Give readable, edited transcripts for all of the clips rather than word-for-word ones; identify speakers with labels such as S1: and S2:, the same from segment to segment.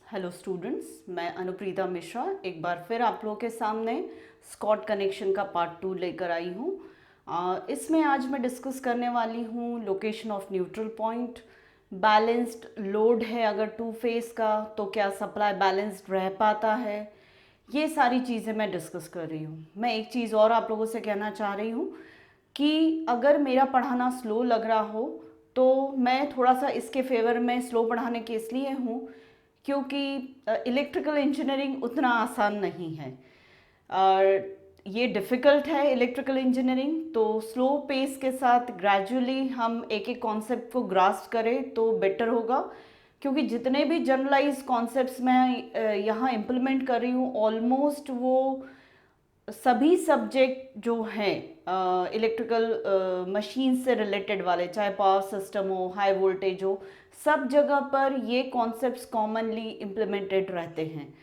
S1: Hello students, मैं अनुप्रीता मिश्रा एक बार फिर आप लोगों के सामने स्कॉट कनेक्शन का पार्ट 2 लेकर आई हूँ। इसमें आज मैं डिस्कस करने वाली हूँ location of neutral point. Balanced load है अगर टू फेस का तो क्या सप्लाई बैलेंस्ड रह पाता है, ये सारी चीज़ें मैं डिस्कस कर रही हूँ। मैं एक चीज़ और आप लोगों से कहना चाह रही हूँ कि अगर मेरा पढ़ाना स्लो लग रहा हो तो मैं थोड़ा सा इसके फेवर में स्लो पढ़ाने के इसलिए हूँ क्योंकि इलेक्ट्रिकल इंजीनियरिंग उतना आसान नहीं है और ये डिफ़िकल्ट है इलेक्ट्रिकल इंजीनियरिंग। तो स्लो पेस के साथ ग्रेजुअली हम एक एक कॉन्सेप्ट को ग्रास्प करें तो बेटर होगा, क्योंकि जितने भी जनरलाइज कॉन्सेप्ट्स मैं यहाँ इम्प्लीमेंट कर रही हूँ ऑलमोस्ट वो सभी सब्जेक्ट जो हैं इलेक्ट्रिकल मशीन से रिलेटेड वाले, चाहे पावर सिस्टम हो, हाई वोल्टेज हो, सब जगह पर ये कॉन्सेप्ट्स कॉमनली इम्प्लीमेंटेड रहते हैं।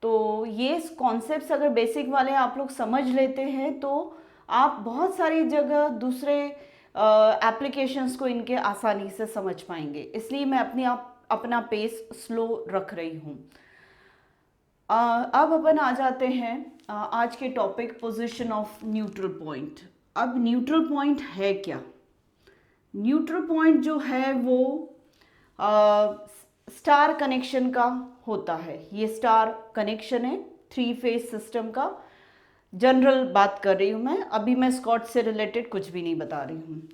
S1: तो ये कॉन्सेप्ट्स अगर बेसिक वाले आप लोग समझ लेते हैं तो आप बहुत सारी जगह दूसरे एप्लीकेशंस को इनके आसानी से समझ पाएंगे। इसलिए मैं अपना पेस स्लो रख रही हूँ। अब अपन आ जाते हैं आज के topic position of neutral point. अब न्यूट्रल पॉइंट है क्या? न्यूट्रल पॉइंट जो है वो स्टार कनेक्शन का होता है। ये स्टार कनेक्शन है, थ्री फेज सिस्टम का जनरल बात कर रही हूँ मैं। अभी मैं स्कॉट से रिलेटेड कुछ भी नहीं बता रही हूँ।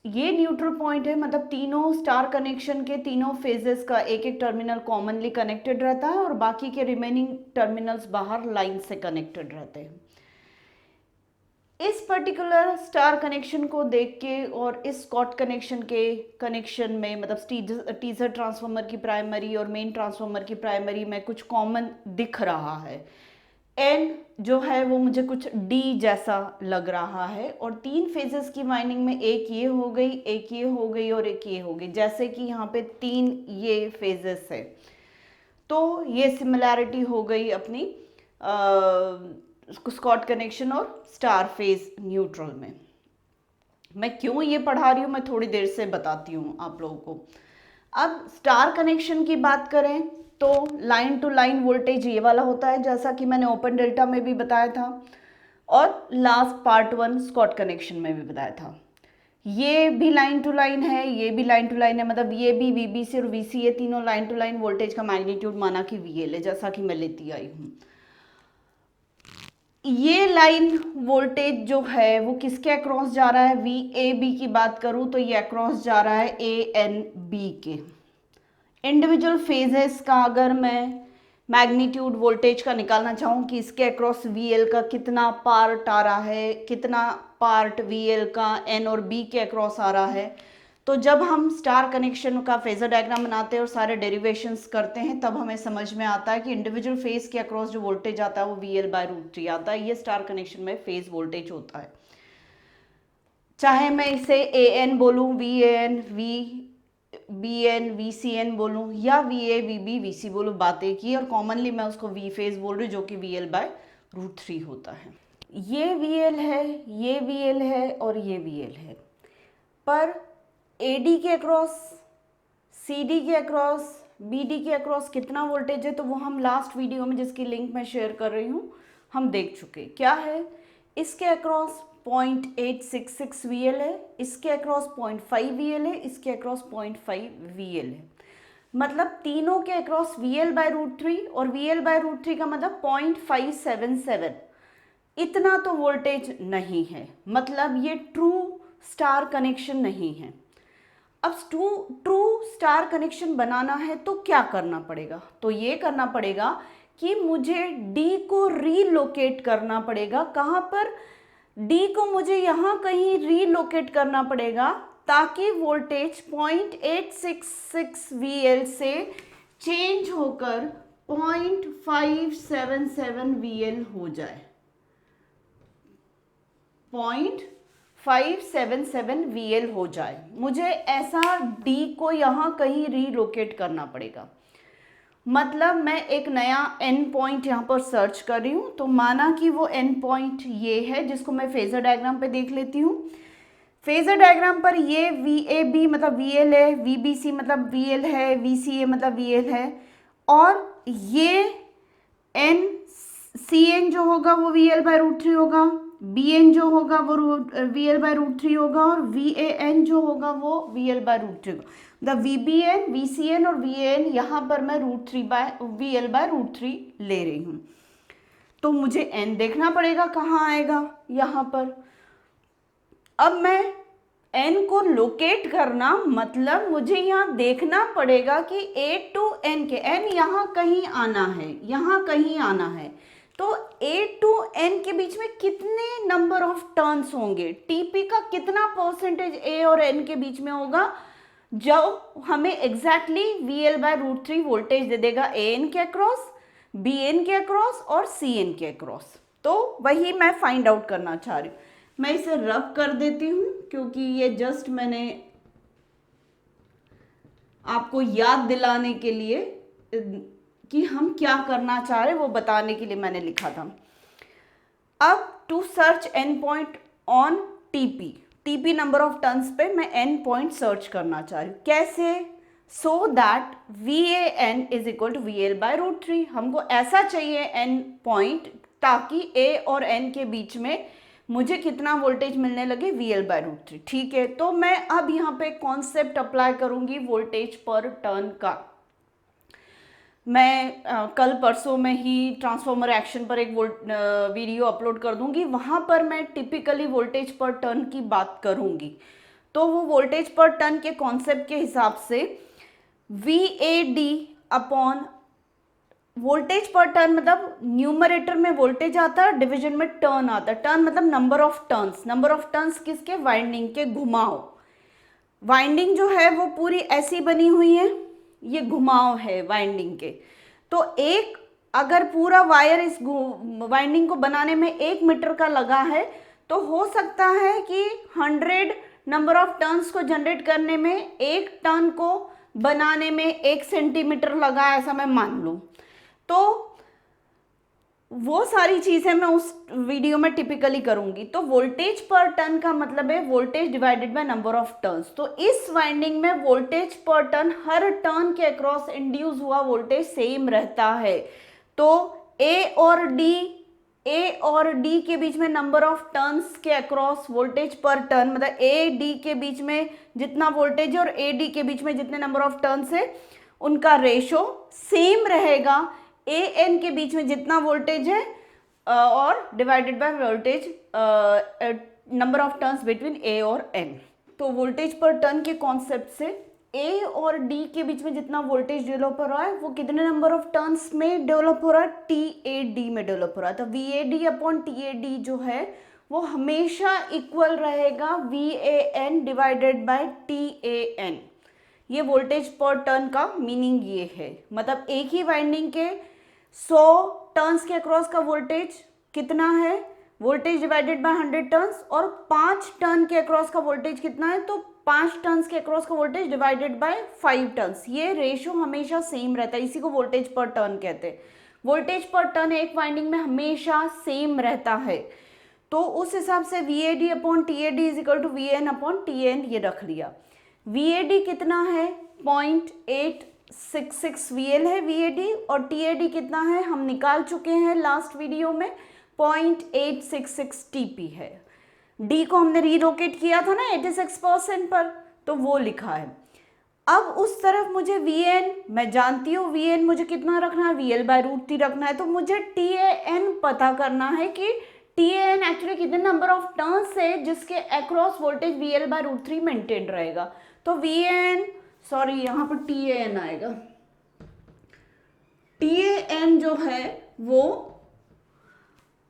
S1: ये न्यूट्रल पॉइंट है, मतलब तीनों स्टार कनेक्शन के तीनों फेजेस का एक एक टर्मिनल कॉमनली कनेक्टेड रहता है और बाकी के रिमेनिंग टर्मिनल्स बाहर लाइन से कनेक्टेड रहते हैं। इस पर्टिकुलर स्टार कनेक्शन को देख के और इस स्कॉट कनेक्शन के कनेक्शन में, मतलब टीजर ट्रांसफार्मर की प्राइमरी और मेन ट्रांसफार्मर की प्राइमरी में कुछ कॉमन दिख रहा है। एन जो है वो मुझे कुछ डी जैसा लग रहा है और तीन फेजेस की वाइंडिंग में एक ये हो गई, एक ये हो गई और एक ये हो गई, जैसे कि यहाँ पे तीन ये फेजेस है। तो ये सिमिलैरिटी हो गई अपनी स्कॉट कनेक्शन और स्टार फेज न्यूट्रल में। मैं क्यों ये पढ़ा रही हूँ मैं थोड़ी देर से बताती हूँ आप लोगों को। अब स्टार कनेक्शन की बात करें तो लाइन टू लाइन वोल्टेज ये वाला होता है, जैसा कि मैंने ओपन डेल्टा में भी बताया था और लास्ट पार्ट 1 स्कॉट कनेक्शन में भी बताया था। ये भी लाइन टू लाइन है, ये भी लाइन टू लाइन है, मतलब ये भी VBC और VCA तीनों लाइन टू लाइन वोल्टेज का मैग्नीट्यूड माना कि VL है, जैसा कि मैं लेती आई हूँ। ये लाइन वोल्टेज जो है वो किसके अक्रॉस जा रहा है? VAB की बात करूं तो ये अक्रॉस जा रहा है ANB के। इंडिविजुअल फेजेस का अगर मैं मैग्नीट्यूड वोल्टेज का निकालना चाहूँ कि इसके अक्रॉस VL का कितना पार्ट आ रहा है, कितना पार्ट VL का N और B के अक्रॉस आ रहा है, तो जब हम स्टार कनेक्शन का फेजर डायग्राम बनाते हैं और सारे डेरिवेशंस करते हैं तब हमें समझ में आता है कि इंडिविजुअल फेज के अक्रॉस जो वोल्टेज आता है वो VL/√3 आता है। ये स्टार कनेक्शन में फेज वोल्टेज होता है। चाहे मैं इसे AN बोलूँ, VAN, VBN, VCN बोलूँ या VA, VB, VC बोलूँ, बात एक ही, और कॉमनली मैं उसको V फेज बोल रही हूँ जो कि VL/√3 होता है। ये VL है, ये VL है और ये VL है, पर AD के अक्रॉस, CD के अक्रॉस, BD के अक्रॉस कितना वोल्टेज है तो वो हम लास्ट वीडियो में, जिसकी लिंक मैं शेयर कर रही हूँ, हम देख चुके। क्या है? इसके अक्रॉस 0.866 VL है, इसके अक्रॉस 0.5 VL है, इसके अक्रॉस 0.5 VL है। मतलब तीनों के अक्रॉस VL/√3 और VL/√3 का मतलब 0.577। इतना तो वोल्टेज नहीं है, मतलब ये ट्रू स्टार कनेक्शन नहीं है। अब ट्रू स्टार कनेक्शन बनाना है तो क्या करना पड़ेगा? तो ये करना पड़ेगा कि मुझे D को रीलोकेट करना पड़ेगा। कहाँ पर? D को मुझे यहाँ कहीं रीलोकेट करना पड़ेगा ताकि वोल्टेज 0.866 VL से चेंज होकर 0.577 VL हो जाए। 0.577 VL हो जाए। मुझे ऐसा D को यहाँ कहीं रीलोकेट करना पड़ेगा। मतलब मैं एक नया N पॉइंट यहाँ पर सर्च कर रही हूँ, तो माना कि वो N पॉइंट ये है, जिसको मैं फेजर डायग्राम पे देख लेती हूँ। फेजर डायग्राम पर ये VAB मतलब VL है, VBC मतलब VL है, VCA मतलब VL है और ये एन सी एन जो होगा वो V L by root three होगा, बी एन जो होगा वो V L by root three होगा, और वी ए एन जो होगा वो V L by root three होगा। मतलब V B N, V C N और वी ए एन यहाँ पर मैं root three by V L by root three ले रही हूँ। तो मुझे एन देखना पड़ेगा कहाँ आएगा, यहाँ पर। अब मैं एन को लोकेट करना मतलब मुझे यहाँ देखना पड़ेगा कि ए टू एन के, एन यहाँ कहीं आना है, यहाँ कहीं आना है, तो ए टू एन के बीच में कितने नंबर ऑफ टर्न्स होंगे, टीपी का कितना परसेंटेज ए और एन के बीच में होगा, जो हमें exactly V L by root three voltage दे देगा ए एन के अक्रॉस, बी एन के अक्रॉस और सी एन के अक्रॉस। तो वही मैं फाइंड आउट करना चाह रही हूँ। मैं इसे रब कर देती हूँ क्योंकि ये जस्ट मैंने आपको याद दिलाने के लिए कि हम क्या करना चाह रहे हैं वो बताने के लिए मैंने लिखा था। अब to search N point on TP, TP number of turns पे मैं एन पॉइंट सर्च करना चाह रही हूँ। कैसे? So that V A N is equal to V L by root three. हमको ऐसा चाहिए एन पॉइंट ताकि ए और एन के बीच में मुझे कितना वोल्टेज मिलने लगे, V L by root three. ठीक है, तो मैं अब यहाँ पे कॉन्सेप्ट अप्लाई करूँगी वोल्टेज पर टर्न का। मैं कल परसों में ही ट्रांसफॉर्मर एक्शन पर एक वीडियो अपलोड कर दूंगी, वहाँ पर मैं टिपिकली वोल्टेज पर टर्न की बात करूँगी। तो वो वोल्टेज पर टर्न के कॉन्सेप्ट के हिसाब से V A D upon voltage पर टर्न, मतलब न्यूमरेटर में वोल्टेज आता है, डिवीजन में टर्न आता है। टर्न मतलब number of turns, number of turns किसके? वाइंडिंग के, घुमाव। वाइंडिंग जो है वो पूरी ऐसी बनी हुई है, ये घुमाव है वाइंडिंग के। तो एक अगर पूरा वायर इस वाइंडिंग को बनाने में 1 मीटर का लगा है तो हो सकता है कि 100 नंबर ऑफ टर्न्स को जनरेट करने में 1 टर्न को बनाने में 1 सेंटीमीटर लगा, ऐसा मैं मान लूँ। तो वो सारी चीज़ें मैं उस वीडियो में टिपिकली करूंगी। तो वोल्टेज पर टर्न का मतलब है voltage divided by number of turns. तो इस वाइंडिंग में वोल्टेज पर टर्न, हर टर्न के अक्रॉस इंड्यूस हुआ वोल्टेज सेम रहता है। तो ए और डी के बीच में नंबर ऑफ टर्न्स के अक्रॉस वोल्टेज पर टर्न, मतलब ए डी के बीच में जितना वोल्टेज है और ए डी के बीच में जितने नंबर ऑफ टर्न्स है उनका रेशो सेम रहेगा। ए एन के बीच में जितना वोल्टेज है और divided by voltage number of turns between A और एन। तो वोल्टेज पर टर्न के कॉन्सेप्ट से ए और डी के बीच में जितना वोल्टेज डेवलप हो रहा है वो कितने नंबर ऑफ टर्न्स में डेवलप हो रहा है? टी ए डी में डेवलप हो रहा है। तो V A D upon T A D जो है वो हमेशा इक्वल रहेगा V A N divided by T A N. ये वोल्टेज पर टर्न का मीनिंग ये है। मतलब एक ही वाइंडिंग के 100 टर्न्स के अक्रॉस का वोल्टेज कितना है? Voltage divided by 100 turns. और 5 टर्न के अक्रॉस का वोल्टेज कितना है? तो 5 टर्न्स के अक्रॉस का वोल्टेज डिवाइडेड बाय 5 टर्न्स। ये रेशो हमेशा सेम रहता है, इसी को वोल्टेज पर टर्न कहते हैं। वोल्टेज पर टर्न एक वाइंडिंग में हमेशा सेम रहता है। तो उस हिसाब से V A D upon T A D is equal to V N upon T N, ये रख लिया। वी ए डी कितना है? 0.866 वी एल है वी ए डी, और टी ए डी कितना है हम निकाल चुके हैं लास्ट वीडियो में, 0.866 टीपी है। डी को हमने रीलोकेट किया था ना 86% पर, तो वो लिखा है। अब उस तरफ मुझे वी एन, मैं जानती हूँ वी एन मुझे कितना रखना है, V L by root three रखना है। तो मुझे टी ए एन पता करना है कि टी ए एन एक्चुअली कितने नंबर ऑफ टर्न्स है जिसके across voltage V L by root three maintain रहेगा। तो वी एन, सॉरी यहाँ पर टी ए एन आएगा। टी ए एन जो है वो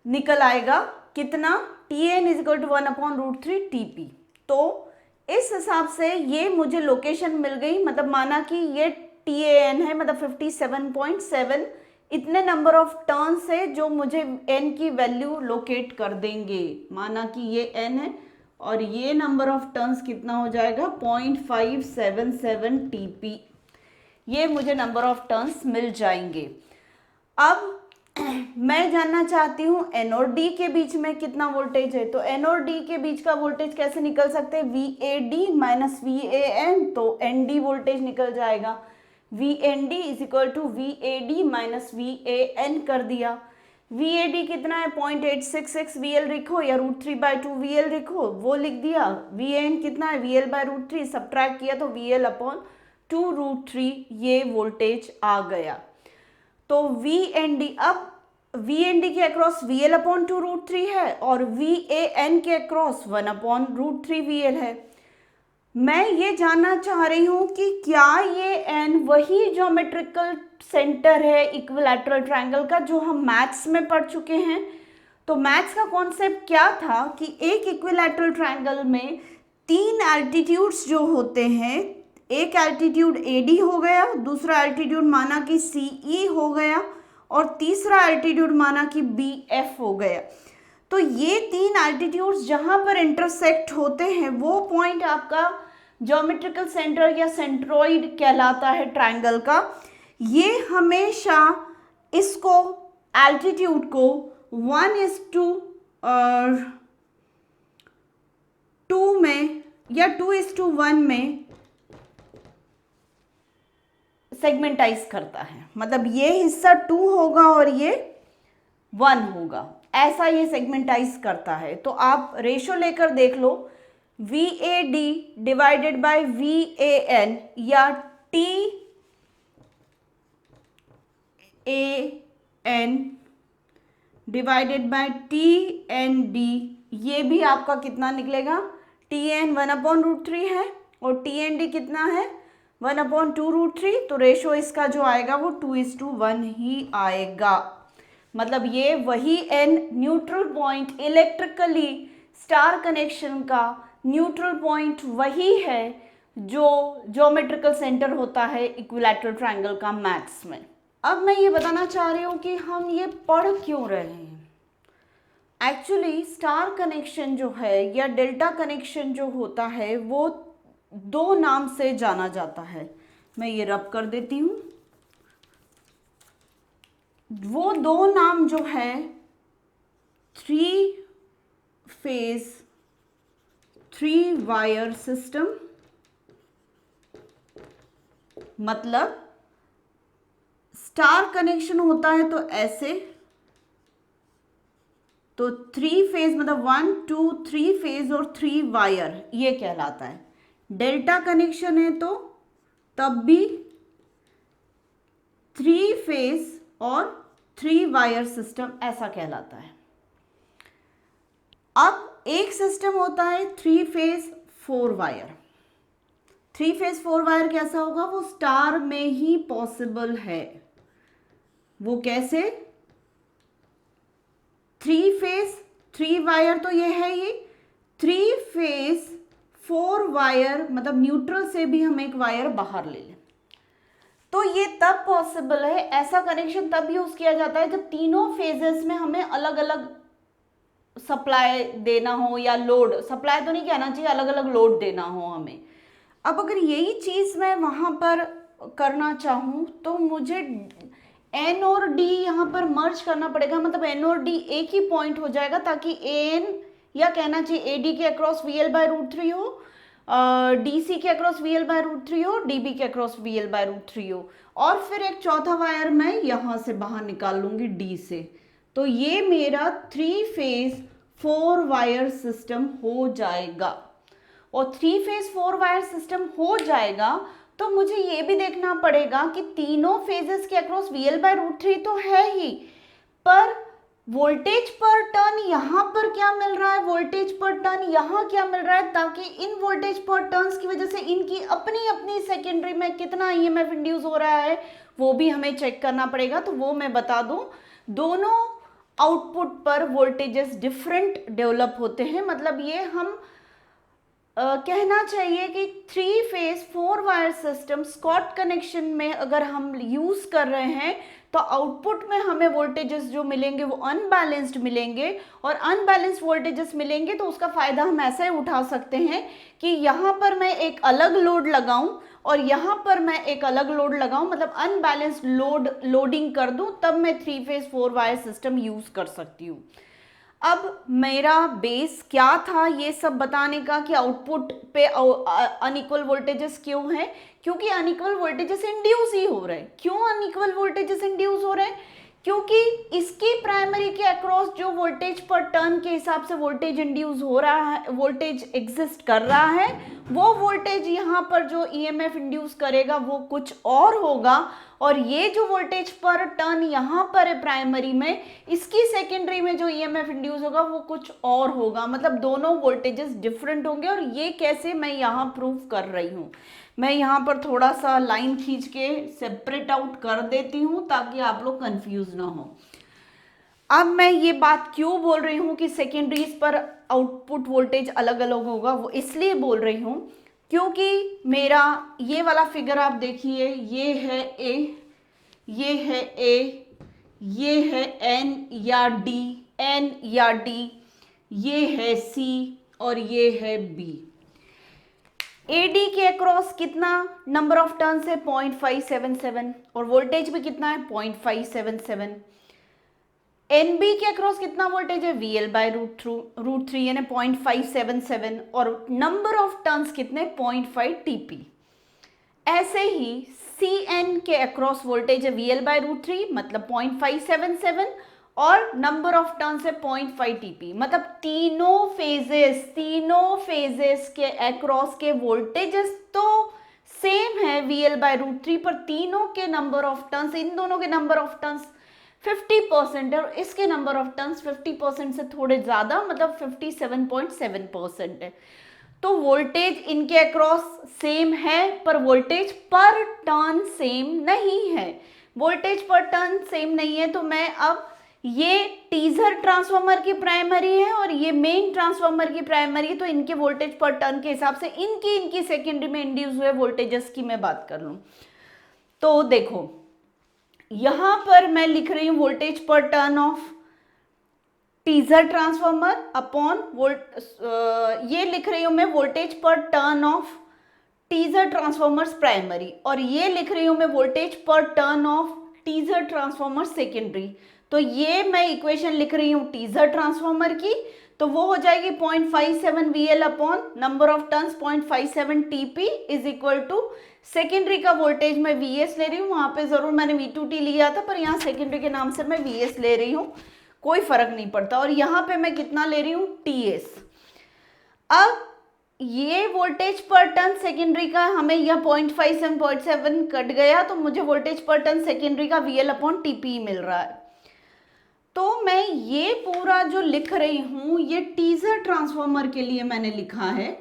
S1: निकल आएगा कितना? T N is equal to 1 upon root three T P. तो इस हिसाब से ये मुझे लोकेशन मिल गई, मतलब माना कि ये टी ए एन है, मतलब 57.7 इतने नंबर ऑफ टर्न्स है जो मुझे एन की वैल्यू लोकेट कर देंगे। माना कि ये एन है और ये नंबर ऑफ टर्न्स कितना हो जाएगा? 0.577 टीपी। ये मुझे नंबर ऑफ टर्न्स मिल जाएंगे। अब मैं जानना चाहती हूँ एन और डी के बीच में कितना वोल्टेज है। तो एन और डी के बीच का वोल्टेज कैसे निकल सकते हैं? V A D minus V A N, तो एन डी वोल्टेज निकल जाएगा। V N D is equal to V A D minus V A N कर दिया। वी ए डी कितना है 0.866 वी एल लिखो या √3/2 वी एल लिखो, वो लिख दिया। वी एन कितना है वी एल बाय √3, सब्ट्रैक्ट किया तो वी एल अपॉन 2√3, ये वोल्टेज आ गया। तो वी एन डी, अब वी एन डी के अक्रॉस वी एल अपॉन 2√3 है और वी ए एन के अक्रॉस 1/√3 वी एल है। मैं ये जानना चाह रही हूं कि क्या ये एन वही ज्योमेट्रिकल सेंटर है इक्विलैटरल ट्रायंगल का जो हम मैथ्स में पढ़ चुके हैं। तो मैथ्स का कॉन्सेप्ट क्या था कि एक इक्विलैटरल ट्रायंगल में 3 एल्टीट्यूड्स जो होते हैं, एक एल्टीट्यूड AD हो गया, दूसरा एल्टीट्यूड माना कि CE हो गया और तीसरा एल्टीट्यूड माना कि BF हो गया। तो ये 3 एल्टीट्यूड्स जहां पर इंटरसेक्ट होते हैं वो पॉइंट आपका ज्योमेट्रिकल सेंटर या सेंट्रोइड कहलाता है ट्रायंगल का। ये हमेशा इसको एल्टीट्यूड को 1:2 में या 2:1 में सेगमेंटाइज करता है, मतलब ये हिस्सा 2 होगा और ये 1 होगा, ऐसा ये सेगमेंटाइज करता है। तो आप रेशो लेकर देख लो, V A D divided by V A N या T A N divided by T N D, ये भी आपका कितना निकलेगा, टी एन 1/√3 है और टी एन डी कितना है 1/2√3, तो रेशो इसका जो आएगा वो 2:1 ही आएगा। मतलब ये वही N neutral point, electrically star connection का न्यूट्रल पॉइंट वही है जो ज्योमेट्रिकल सेंटर होता है इक्विलैटरल ट्रायंगल का मैथ्स में। अब मैं ये बताना चाह रही हूँ कि हम ये पढ़ क्यों रहे हैं। एक्चुअली स्टार कनेक्शन जो है या डेल्टा कनेक्शन जो होता है वो 2 नाम से जाना जाता है। मैं ये रब कर देती हूँ। वो 2 नाम जो है 3 फेज 3 वायर सिस्टम, मतलब स्टार कनेक्शन होता है तो ऐसे, तो 3 फेज मतलब 1 2 3 फेज और 3 वायर ये कहलाता है। डेल्टा कनेक्शन है तो तब भी 3 फेज और 3 वायर सिस्टम ऐसा कहलाता है। अब एक सिस्टम होता है 3 फेज 4 वायर। 3 फेज 4 वायर कैसा होगा, वो स्टार में ही पॉसिबल है। वो कैसे, 3 फेज 3 वायर तो ये है, ये 3 फेज 4 वायर मतलब न्यूट्रल से भी हम एक वायर बाहर ले लें तो ये तब पॉसिबल है। ऐसा कनेक्शन तब यूज किया जाता है जब तीनों फेजेस में हमें अलग अलग सप्लाई देना हो, या लोड, सप्लाई तो नहीं कहना चाहिए, अलग अलग लोड देना हो हमें। अब अगर यही चीज मैं वहां पर करना चाहूं तो मुझे एन और डी यहाँ पर मर्ज करना पड़ेगा, मतलब एन और डी एक ही पॉइंट हो जाएगा ताकि एन या कहना चाहिए AD के अक्रॉस VL/√3 हो, DC के अक्रॉस VL/√3 हो, DB के अक्रॉस VL/√3 हो, और फिर एक चौथा वायर मैं यहाँ से बाहर निकाल लूंगी D से। तो ये मेरा 3 फेज 4 वायर सिस्टम हो जाएगा। और 3 फेज 4 वायर सिस्टम हो जाएगा तो मुझे ये भी देखना पड़ेगा कि तीनों फेजेस के अक्रॉस VL/√3 तो है ही, पर वोल्टेज पर टर्न यहाँ पर क्या मिल रहा है, वोल्टेज पर टर्न यहाँ क्या मिल रहा है, ताकि इन वोल्टेज पर टर्न्स की वजह से इनकी अपनी अपनी सेकेंडरी में कितना EMF इंड्यूस हो रहा है वो भी हमें चेक करना पड़ेगा। तो वो मैं बता दूं, दोनों आउटपुट पर वोल्टेजेस डिफरेंट डेवलप होते हैं। मतलब ये हम कहना चाहिए कि 3 phase 4 wire system Scott connection में अगर हम यूज कर रहे हैं तो आउटपुट में हमें वोल्टेजेस जो मिलेंगे वो अनबैलेंस्ड मिलेंगे, और अनबैलेंस्ड वोल्टेजेस मिलेंगे तो उसका फायदा हम ऐसे उठा सकते हैं कि यहाँ पर मैं एक अलग लोड लगाऊं और यहाँ पर मैं एक अलग लोड लगाऊं, मतलब अनबैलेंस्ड लोडिंग कर दूं, तब मैं 3 फेज 4 वायर सिस्टम यूज कर सकती हूँ। अब मेरा बेस क्या था ये सब बताने का कि आउटपुट पे अनइक्वल वोल्टेजेस क्यों हैं, क्योंकि अनइक्वल वोल्टेजेस इंड्यूस ही हो रहे हैं। क्यों अनइक्वल वोल्टेजेस इंड्यूस हो रहे हैं? क्योंकि इसकी प्राइमरी के अक्रॉस जो वोल्टेज पर टर्न के हिसाब से वोल्टेज इंड्यूस हो रहा है, वोल्टेज एग्जिस्ट कर रहा है, वो वोल्टेज यहाँ पर जो ईएमएफ इंड्यूस करेगा वो कुछ और होगा, और ये जो वोल्टेज पर टर्न यहाँ पर है प्राइमरी में, इसकी सेकेंडरी में जो ईएमएफ इंड्यूस होगा वो कुछ और होगा। मतलब दोनों वोल्टेजेस डिफरेंट होंगे। और ये कैसे मैं यहाँ प्रूव कर रही हूँ, मैं यहाँ पर थोड़ा सा लाइन खींच के सेपरेट आउट कर देती हूँ ताकि आप लोग कंफ्यूज ना हो। अब मैं ये बात क्यों बोल रही हूँ कि सेकेंडरीज पर आउटपुट वोल्टेज अलग अलग होगा, वो इसलिए बोल रही हूँ क्योंकि मेरा ये वाला फिगर आप देखिए, ये है ए, ये है ए, ये है एन या डी, एन या डी, ये है सी और ये है बी। एडी के अक्रॉस कितना नंबर ऑफ टर्न्स है? 0.577 और वोल्टेज भी कितना है? 0.577। एनबी के अक्रॉस कितना वोल्टेज है? VL/√3 यानी 0.577 और नंबर ऑफ टर्न्स कितने? 0.5 TP। ऐसे ही CN के अक्रॉस वोल्टेज है VL/√3 मतलब 0.577 और नंबर ऑफ टर्न्स है 0.5 TP। मतलब तीनों फेजेस के अक्रॉस के वोल्टेजेस तो सेम है VL/√3 पर तीनों के नंबर ऑफ टर्न्स, इन दोनों के नंबर ऑफ टर्न्स 50% है और इसके नंबर ऑफ टर्न्स 50% से थोड़े ज्यादा मतलब 57.7% है। तो वोल्टेज इनके अक्रॉस सेम है पर वोल्टेज पर टर्न सेम नहीं है। वोल्टेज पर टर्न सेम नहीं है तो मैं अब ये टीजर ट्रांसफार्मर की प्राइमरी है और ये मेन ट्रांसफार्मर की प्राइमरी है, तो इनके वोल्टेज पर टर्न के हिसाब से इनकी सेकेंडरी में इंड्यूस हुए वोल्टेजेस की मैं बात कर लूं तो देखो यहां पर मैं लिख रही हूं वोल्टेज पर turn off teaser transformer upon ये लिख रही हूं मैं वोल्टेज पर turn off teaser transformers primary, और ये लिख रही हूं मैं वोल्टेज पर turn off teaser transformer secondary. तो ये मैं इक्वेशन लिख रही हूं टीजर ट्रांसफार्मर की, तो वो हो जाएगी 0.57 VL upon number of turns 0.57 TP is equal to secondary का वोल्टेज मैं VS ले रही हूँ, वहां पे जरूर मैंने V2T लिया था पर यहाँ सेकेंडरी के नाम से मैं VS ले रही हूँ, कोई फर्क नहीं पड़ता। और यहाँ पे मैं कितना ले रही हूँ? TS। अब ये वोल्टेज पर टर्न सेकेंडरी का हमें यह 0.57 कट गया तो मुझे वोल्टेज पर टर्न सेकेंडरी का VL अपॉन TP मिल रहा है। तो मैं ये पूरा जो लिख रही हूं ये टीजर ट्रांसफार्मर के लिए मैंने लिखा है।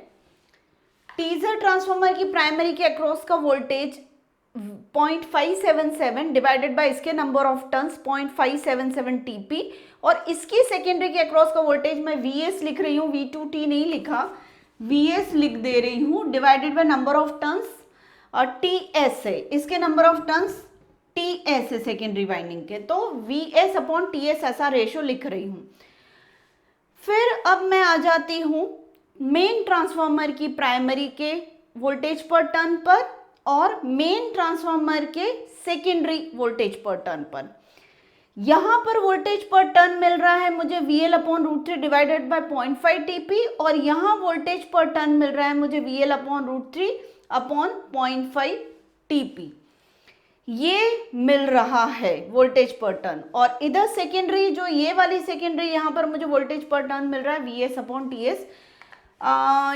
S1: टीजर ट्रांसफार्मर की प्राइमरी के अक्रॉस का वोल्टेज 0.577 डिवाइडेड बाय इसके नंबर ऑफ टर्न्स 0.577 TP और इसकी सेकेंडरी के अक्रॉस का वोल्टेज मैं VS लिख रही हूँ, V2T नहीं लिखा, VS लिख दे रही हूँ divided by number of turns और TS है, इसके नंबर ऑफ टर्न्स TS है सेकेंडरी वाइंडिंग के, तो VS अपॉन TS ऐसा रेशियो लिख रही हूं। फिर अब मैं आ जाती हूं मेन ट्रांसफार्मर की प्राइमरी के वोल्टेज पर टर्न पर और मेन ट्रांसफार्मर के सेकेंडरी वोल्टेज पर टर्न पर। यहां पर वोल्टेज पर टर्न मिल रहा है मुझे VL upon √3 divided by 0.5 TP और यहां वोल्टेज पर टर्न मिल रहा है मुझे VL अपॉन √3 अपॉन 0.5 TP। ये मिल रहा है वोल्टेज पर टर्न और इधर सेकेंडरी जो ये वाली सेकेंडरी यहाँ पर मुझे वोल्टेज पर टर्न मिल रहा है VS अपॉन TS।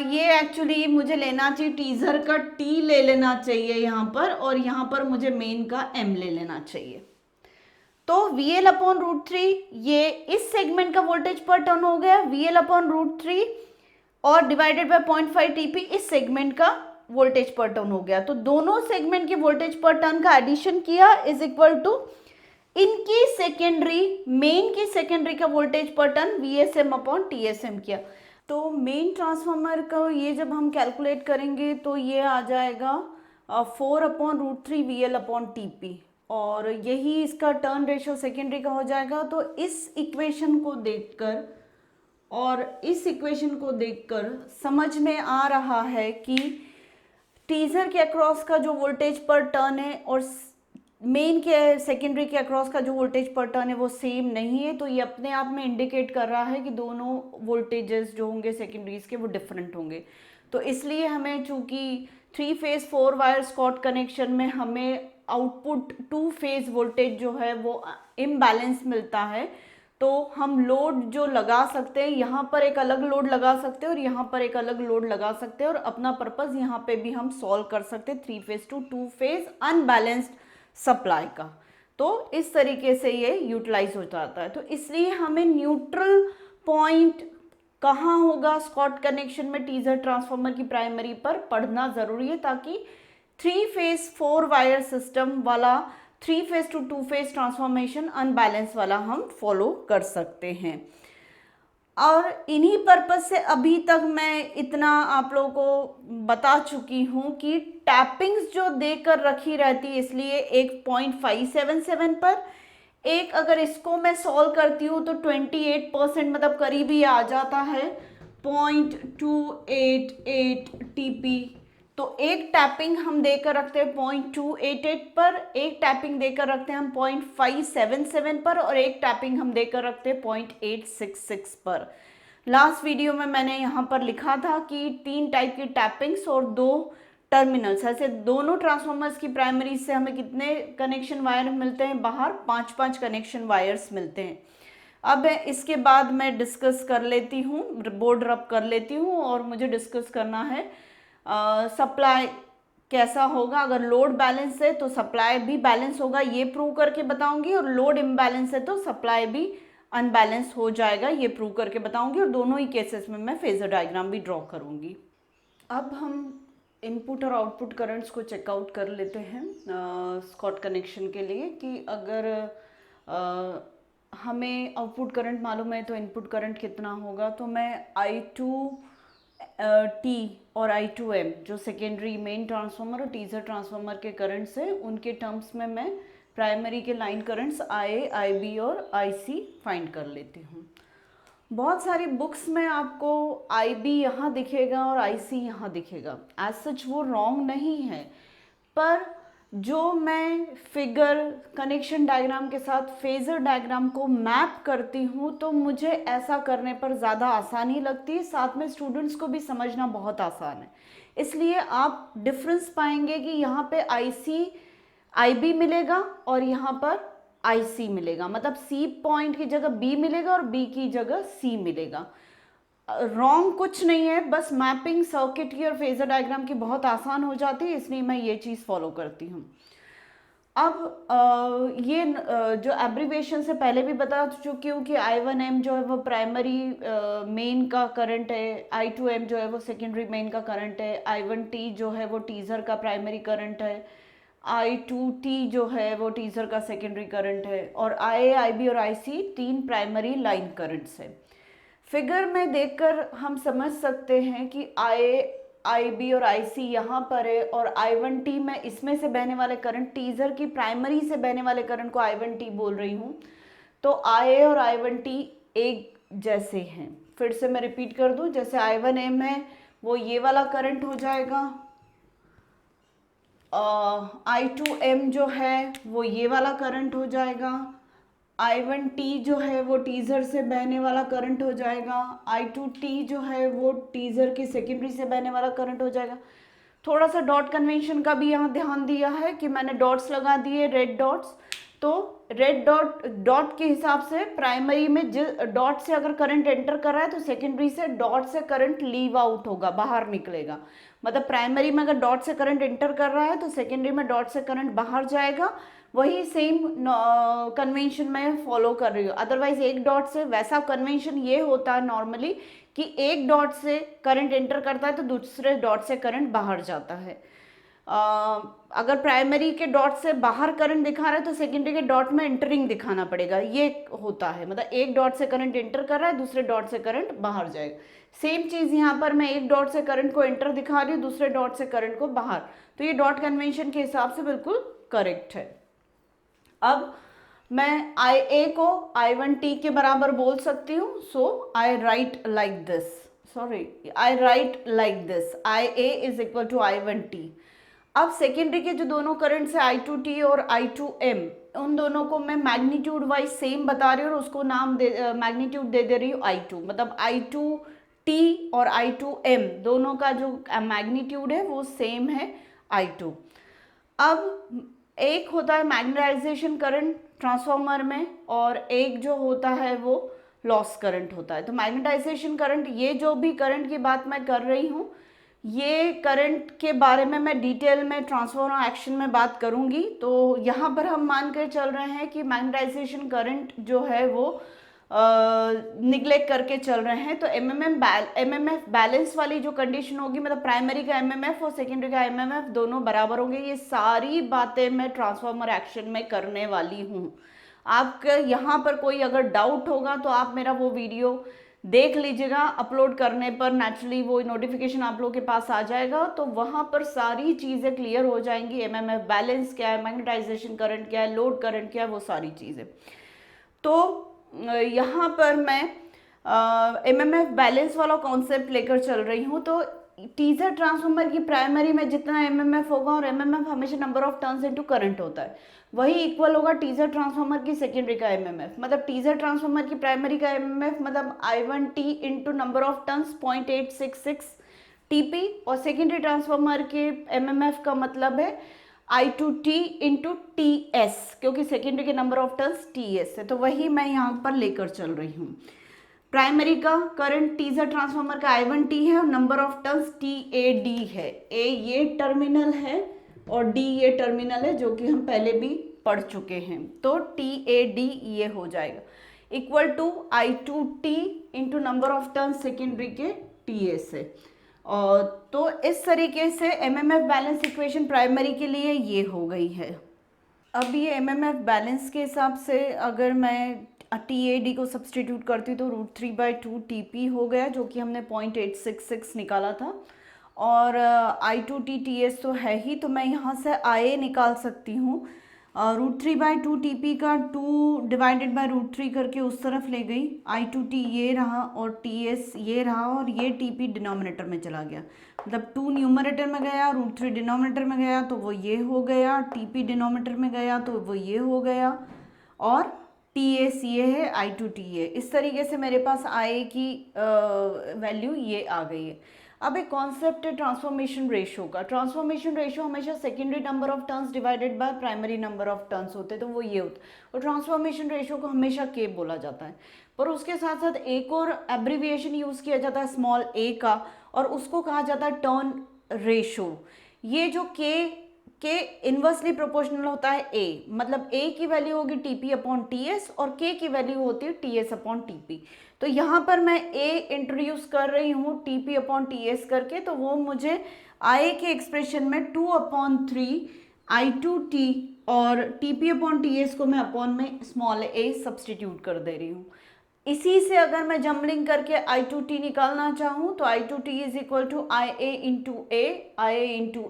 S1: ये एक्चुअली मुझे लेना चाहिए टीजर का T ले लेना चाहिए यहाँ पर और यहाँ पर मुझे मेन का M ले लेना चाहिए। तो VL अपॉन √3 ये इस सेगमेंट का वोल्टेज पर टर्न हो गया, VL अपॉन √3 और डिवाइडेड बाय 0.5 TP इस सेगमेंट का वोल्टेज पर टर्न हो गया। तो दोनों सेगमेंट के वोल्टेज पर टर्न का एडिशन किया इज इक्वल टू इनकी सेकेंडरी मेन की सेकेंडरी का वोल्टेज पर टर्न VSM अपॉन TSM किया। तो मेन ट्रांसफार्मर का ये जब हम कैलकुलेट करेंगे तो ये आ जाएगा 4 अपॉन √3 VL अपॉन TP और यही इसका टर्न रेशियो सेकेंडरी का हो जाएगा। तो इस इक्वेशन को देखकर और इस इक्वेशन को देखकर समझ में आ रहा है कि टीजर के अक्रॉस का जो वोल्टेज पर टर्न है और मेन के सेकेंडरी के अक्रॉस का जो वोल्टेज पर टर्न है वो सेम नहीं है, तो ये अपने आप में इंडिकेट कर रहा है कि दोनों वोल्टेजेस जो होंगे सेकेंडरीज के वो डिफरेंट होंगे। तो इसलिए हमें चूंकि 3 फेज 4 वायर स्कॉट कनेक्शन में हमें आउटपुट 2 फेज वोल्टेज जो है वो इम्बैलेंस मिलता है, तो हम लोड जो लगा सकते हैं, यहाँ पर एक अलग लोड लगा सकते हैं और यहाँ पर एक अलग लोड लगा सकते हैं, और अपना पर्पस यहाँ पे भी हम सॉल्व कर सकते हैं 3 phase two 2 phase unbalanced supply का। तो इस तरीके से ये यूटिलाइज हो जाता है। तो इसलिए हमें न्यूट्रल पॉइंट कहाँ होगा स्कॉट कनेक्शन में टीजर ट्रांसफार्मर की प्राइमरी पर पढ़ना जरूरी है, ताकि 3 फेज 4 वायर सिस्टम वाला 3 phase two 2 phase transformation unbalance वाला हम फॉलो कर सकते हैं। और इन्हीं पर्पस से अभी तक मैं इतना आप लोगों को बता चुकी हूँ कि टैपिंग्स जो देकर रखी रहती है, इसलिए एक 0.577 पर एक, अगर इसको मैं सॉल्व करती हूँ तो 28% मतलब करीब ही आ जाता है 0.288 TP। तो एक टैपिंग हम देकर रखते हैं 0.288 पर, एक टैपिंग देकर रखते हैं हम 0.577 पर, और एक टैपिंग हम देकर रखते हैं 0.866 पर। लास्ट वीडियो में मैंने यहाँ पर लिखा था कि 3 टाइप की टैपिंग्स और 2 टर्मिनल्स, ऐसे दोनों ट्रांसफॉर्मर्स की प्राइमरी से हमें कितने कनेक्शन वायर मिलते हैं बाहर, 5-5 कनेक्शन वायर्स मिलते हैं। अब इसके बाद मैं डिस्कस कर लेती हूँ, बोर्ड रब कर लेती हूँ, और मुझे डिस्कस करना है सप्लाई कैसा होगा। अगर लोड बैलेंस है तो सप्लाई भी बैलेंस होगा, ये प्रूव करके बताऊंगी, और लोड इम्बैलेंस है तो सप्लाई भी अनबैलेंस हो जाएगा, ये प्रूव करके बताऊंगी, और दोनों ही केसेस में मैं फेजर डायग्राम भी ड्रॉ करूंगी। अब हम इनपुट और आउटपुट करंट्स को चेकआउट कर लेते हैं स्कॉट कनेक्शन के लिए, कि अगर हमें आउटपुट करंट मालूम है तो इनपुट करंट कितना होगा। तो मैं I2T और I2M जो सेकेंडरी मेन ट्रांसफार्मर और टीजर ट्रांसफार्मर के करंट्स हैं, उनके टर्म्स में मैं प्राइमरी के लाइन करंट्स IA, IB और IC फाइंड कर लेती हूँ। बहुत सारी बुक्स में आपको IB यहाँ दिखेगा और IC यहाँ दिखेगा, एज सच वो रॉन्ग नहीं है, पर जो मैं फिगर कनेक्शन डायग्राम के साथ फेजर डायग्राम को मैप करती हूँ, तो मुझे ऐसा करने पर ज़्यादा आसानी लगती है, साथ में स्टूडेंट्स को भी समझना बहुत आसान है। इसलिए आप डिफरेंस पाएंगे कि यहाँ पे IB मिलेगा और यहाँ पर IC मिलेगा, मतलब C पॉइंट की जगह B मिलेगा और B की जगह C मिलेगा। रॉन्ग कुछ नहीं है, बस मैपिंग सर्किट की और फेजर डायग्राम की बहुत आसान हो जाती है, इसलिए मैं ये चीज़ फॉलो करती हूँ। अब ये जो एब्रीविएशन से पहले भी बता चुकी हूँ कि I1M जो है वो प्राइमरी मेन का करंट है, I2M जो है वो सेकेंडरी मेन का करंट है, I1T जो है वो टीजर का प्राइमरी करंट है, I2T जो है वो टीजर का सेकेंडरी करंट है, और IA, IB और IC 3 प्राइमरी लाइन करंट्स है। फिगर में देखकर हम समझ सकते हैं कि IA, IB और IC यहाँ पर है, और I1T में इसमें से बहने वाले करंट, टीजर की प्राइमरी से बहने वाले करंट को I1T बोल रही हूँ। तो IA और I1T एक जैसे हैं। फिर से मैं रिपीट कर दूँ, जैसे I1M है वो ये वाला करंट हो जाएगा, I2M जो है वो ये वाला करंट हो जाएगा, I1T जो है वो टीजर से बहने वाला करंट हो जाएगा, I2T जो है वो टीजर की सेकेंडरी से बहने वाला करंट हो जाएगा। थोड़ा सा डॉट कन्वेंशन का भी यहाँ ध्यान दिया है कि मैंने डॉट्स लगा दिए, रेड डॉट्स। तो रेड डॉट के हिसाब से प्राइमरी में डॉट से अगर करंट एंटर कर रहा है तो सेकेंडरी से डॉट से करंट लीव आउट होगा, बाहर निकलेगा। मतलब प्राइमरी में अगर डॉट से करंट एंटर कर रहा है तो सेकेंडरी में डॉट से करंट बाहर जाएगा। वही सेम कन्वेंशन मैं फॉलो कर रही हूँ। अदरवाइज एक डॉट से, वैसा कन्वेंशन ये होता है नॉर्मली कि एक डॉट से करंट एंटर करता है तो दूसरे डॉट से करंट बाहर जाता है। अगर प्राइमरी के डॉट से बाहर करंट दिखा रहा है तो सेकेंडरी के डॉट में एंटरिंग दिखाना पड़ेगा, ये होता है। मतलब एक डॉट से करंट एंटर कर रहा है, दूसरे डॉट से करंट बाहर जाएगा। सेम चीज़ यहाँ पर मैं एक डॉट से करंट को एंटर दिखा रही हूँ, दूसरे डॉट से करंट को बाहर, तो ये डॉट कन्वेंशन के हिसाब से बिल्कुल करेक्ट है। अब मैं IA को I1T के बराबर बोल सकती हूँ, सो I write like this, IA is equal to I1T। अब सेकेंडरी के जो दोनों करंट्स है I2T और I2M, उन दोनों को मैं मैग्नीट्यूड वाइज सेम बता रही हूँ और उसको नाम दे मैग्नीट्यूड दे रही हूँ I2, मतलब I2T और I2M दोनों का जो मैग्नीट्यूड है वो सेम है I2। अब एक होता है मैग्नेटाइजेशन करंट ट्रांसफार्मर में और एक जो होता है वो लॉस करंट होता है। तो मैग्नेटाइजेशन करंट, ये जो भी करंट की बात मैं कर रही हूँ, ये करंट के बारे में मैं डिटेल में ट्रांसफार्मर एक्शन में बात करूंगी। तो यहाँ पर हम मान कर चल रहे हैं कि मैग्नेटाइजेशन करंट जो है वो निगलेक्ट करके चल रहे हैं। तो एमएमएफ बैलेंस वाली जो कंडीशन होगी, मतलब प्राइमरी का एमएमएफ और सेकेंडरी का एमएमएफ दोनों बराबर होंगे। ये सारी बातें मैं ट्रांसफार्मर एक्शन में करने वाली हूँ। आपका यहाँ पर कोई अगर डाउट होगा तो आप मेरा वो वीडियो देख लीजिएगा, अपलोड करने पर नेचुरली वो नोटिफिकेशन आप लोगों के पास आ जाएगा, तो वहाँ पर सारी चीज़ें क्लियर हो जाएंगी। एमएमएफ बैलेंस क्या है, मैग्नेटाइजेशन करंट क्या है, लोड करंट क्या है, वो सारी चीज़ें। तो यहाँ पर मैं एमएमएफ बैलेंस वाला कॉन्सेप्ट लेकर चल रही हूँ। तो टीजर ट्रांसफार्मर की प्राइमरी में जितना एमएमएफ होगा, और एमएमएफ हमेशा number of turns into current होता है, वही इक्वल होगा टीजर ट्रांसफार्मर की सेकेंडरी का एमएमएफ। मतलब टीजर ट्रांसफार्मर की प्राइमरी का एमएमएफ मतलब I1T into number of turns 0.866 TP, और सेकेंडरी ट्रांसफार्मर के एमएमएफ का मतलब है I2T इंटू TS, क्योंकि सेकेंडरी के नंबर ऑफ टर्न्स TS है। तो वही मैं यहाँ पर लेकर चल रही हूँ। प्राइमरी का करंट टीजर ट्रांसफार्मर का I1T है और नंबर ऑफ टर्न्स TAD है। A ये टर्मिनल है और D ये टर्मिनल है, जो कि हम पहले भी पढ़ चुके हैं। तो TAD ये हो जाएगा equal to I2T into number of turns secondary के TS है। और तो इस तरीके से एमएमएफ बैलेंस इक्वेशन प्राइमरी के लिए ये हो गई है। अब ये एमएमएफ बैलेंस के हिसाब से अगर मैं TAD को सब्सटीट्यूट करती तो √3/2 TP हो गया, जो कि हमने 0.866 निकाला था। और I2T TS तो है ही, तो मैं यहाँ से IA निकाल सकती हूँ। √3/2 TP का 2 डिवाइडेड बाय √3 करके उस तरफ ले गई। I2T ये रहा और TS ये रहा, और ये TP डिनोमिनेटर में चला गया, मतलब 2 न्यूमरेटर में गया, √3 डिनोमिनेटर में गया तो वो ये हो गया, TP डिनोमिनेटर में गया तो वो ये हो गया, और TS ये है, I2T ये। इस तरीके से मेरे पास IA की वैल्यू ये आ गई है। अब एक कॉन्सेप्ट है ट्रांसफॉर्मेशन रेशियो का। ट्रांसफॉर्मेशन रेशियो हमेशा secondary number of turns divided by primary number of turns होते हैं, तो वो ये होता है। और ट्रांसफॉर्मेशन रेशियो को हमेशा K बोला जाता है, पर उसके साथ साथ एक और एब्रीविएशन यूज़ किया जाता है स्मॉल a का, और उसको कहा जाता है टर्न रेशियो। ये जो के इन्वर्सली प्रोपोर्शनल होता है A, मतलब A की वैल्यू होगी TP/TS और K की वैल्यू होती है TS/TP। तो यहाँ पर मैं A इंट्रोड्यूस कर रही हूँ TP/TS करके, तो वो मुझे I के एक्सप्रेशन में 2/3 I2T और TP/TS को मैं अपॉन में स्मॉल a सब्सटीट्यूट कर दे रही हूँ। इसी से अगर मैं जम्बलिंग करके I2T निकालना चाहूँ तो I2T is equal to IA into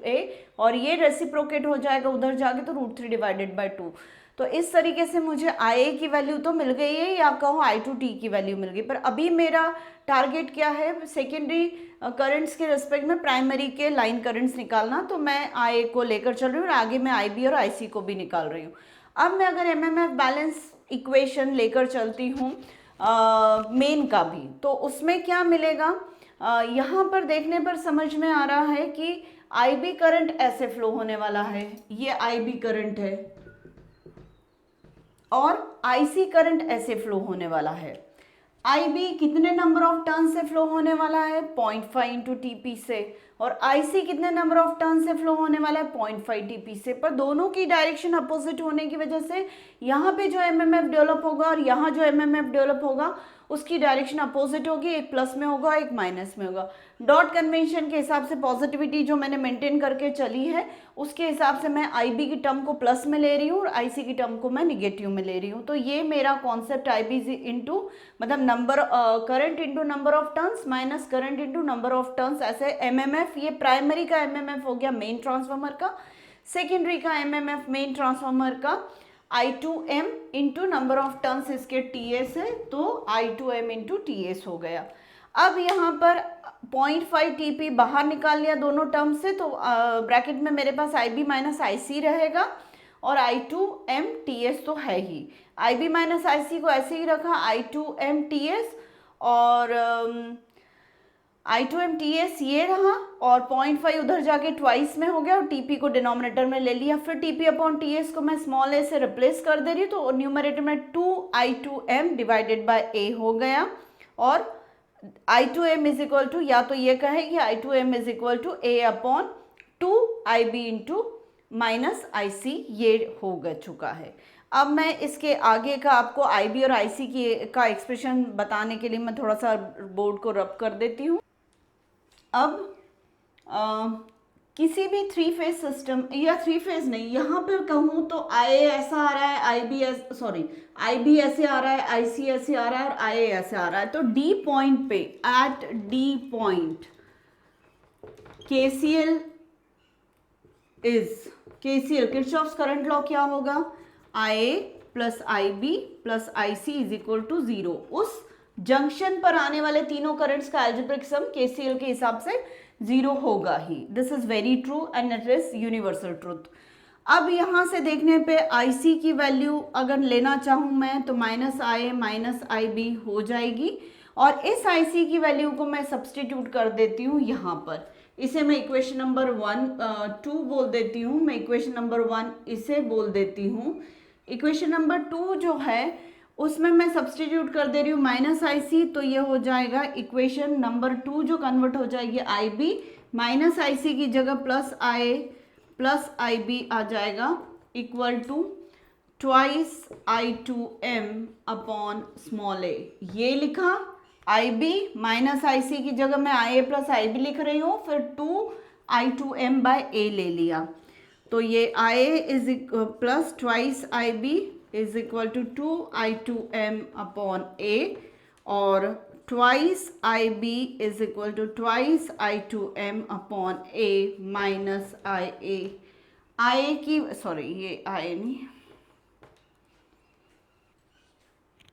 S1: A, और ये रेसिप्रोकेट हो जाएगा उधर जाके, तो √3 डिवाइडेड बाय 2। तो इस तरीके से मुझे IA की वैल्यू तो मिल गई है, या कहो I2T की वैल्यू मिल गई। पर अभी मेरा टारगेट क्या है, सेकेंडरी करंट्स के रिस्पेक्ट में प्राइमरी के लाइन करंट्स निकालना, तो मैं IA को लेकर चल रही हूँ और आगे मैं IB और IC को भी निकाल रही हूँ। अब मैं अगर MMF बैलेंस इक्वेशन लेकर चलती हूँ मेन का भी, तो उसमें क्या मिलेगा, यहाँ पर देखने पर समझ में आ रहा है कि IB करंट ऐसे फ्लो होने वाला है, ये IB करंट है, और IC करंट ऐसे फ्लो होने वाला है। IB कितने नंबर ऑफ टर्न से फ्लो होने वाला है, 0.5 इंटू TP से, और IC कितने नंबर ऑफ टर्न से फ्लो होने वाला है, 0.5 TP से। पर दोनों की डायरेक्शन अपोजिट होने की वजह से यहाँ पे जो MMF डेवलप होगा और यहाँ जो MMF डेवलप होगा उसकी डायरेक्शन अपोजिट होगी, एक प्लस में होगा एक माइनस में होगा। डॉट कन्वेंशन के हिसाब से पॉजिटिविटी जो मैंने मेंटेन करके चली है उसके हिसाब से मैं IB की टर्म को प्लस में ले रही हूँ और IC की टर्म को मैं निगेटिव में ले रही हूँ। तो ये मेरा कॉन्सेप्ट IB इंटू मतलब number current into number of turns minus current into number of turns, ऐसे MMF, ये प्राइमरी का MMF हो गया मेन ट्रांसफार्मर का, सेकेंडरी का MMF मेन ट्रांसफार्मर का I2M into number of turns इसके TS है, तो I2M इंटू TS हो गया। अब यहाँ पर 0.5 TP बाहर निकाल लिया दोनों टर्म से, तो ब्रैकेट में मेरे पास IB माइनस IC रहेगा और I2MTS तो है ही। IB माइनस IC को ऐसे ही रखा, I2MTS और I2MTS ये रहा और 0.5 उधर जाके ट्वाइस में हो गया और TP को डिनोमिनेटर में ले लिया। फिर TP अपॉन TS को मैं स्मॉल a से रिप्लेस कर दे रही हूँ, तो न्यूमरेटर में 2I2M डिवाइडेड बाय a हो गया और I2M इज इक्वल टू, या तो ये कहे कि I2M is equal to a upon 2IB into minus IC, ये हो गया चुका है। अब मैं इसके आगे का आपको IB और IC का एक्सप्रेशन बताने के लिए मैं थोड़ा सा बोर्ड को रब कर देती हूँ। अब किसी भी 3 फेज सिस्टम या 3 फेज नहीं, यहाँ पर कहूँ तो IA ऐसा आ रहा है, IB ऐसे आ रहा है, IC ऐसे आ रहा है और IA ऐसे आ रहा है, तो D पॉइंट पे, at D point KCL Kirchhoff's current law क्या होगा, IA plus IB plus IC is equal to 0। उस जंक्शन पर आने वाले तीनों करंट्स का एल्जेब्रिक सम KCL के हिसाब से 0 होगा ही। This is very true and it is universal truth. अब यहाँ से देखने पे IC की वैल्यू अगर लेना चाहूँ मैं तो माइनस IA माइनस IB हो जाएगी और इस IC की वैल्यू को मैं सब्सटीट्यूट कर देती हूँ यहाँ पर। इसे मैं इक्वेशन नंबर 2 बोल देती हूँ, मैं इक्वेशन नंबर 1 इसे बोल देती हूँ। इक्वेशन नंबर 2 जो है उसमें मैं सब्सटीट्यूट कर दे रही हूँ माइनस IC, तो ये हो जाएगा इक्वेशन नंबर 2 जो कन्वर्ट हो जाएगी IB माइनस IC की जगह प्लस IA प्लस IB आ जाएगा equal to twice I2M upon small a। ये लिखा, IB माइनस IC की जगह मैं IA प्लस IB लिख रही हूँ, फिर 2I2M बाय a ले लिया, तो ये IA is plus twice IB is equal to 2I2M upon a और twice IB is equal to twice I2M upon a minus IA की ये IA नहीं,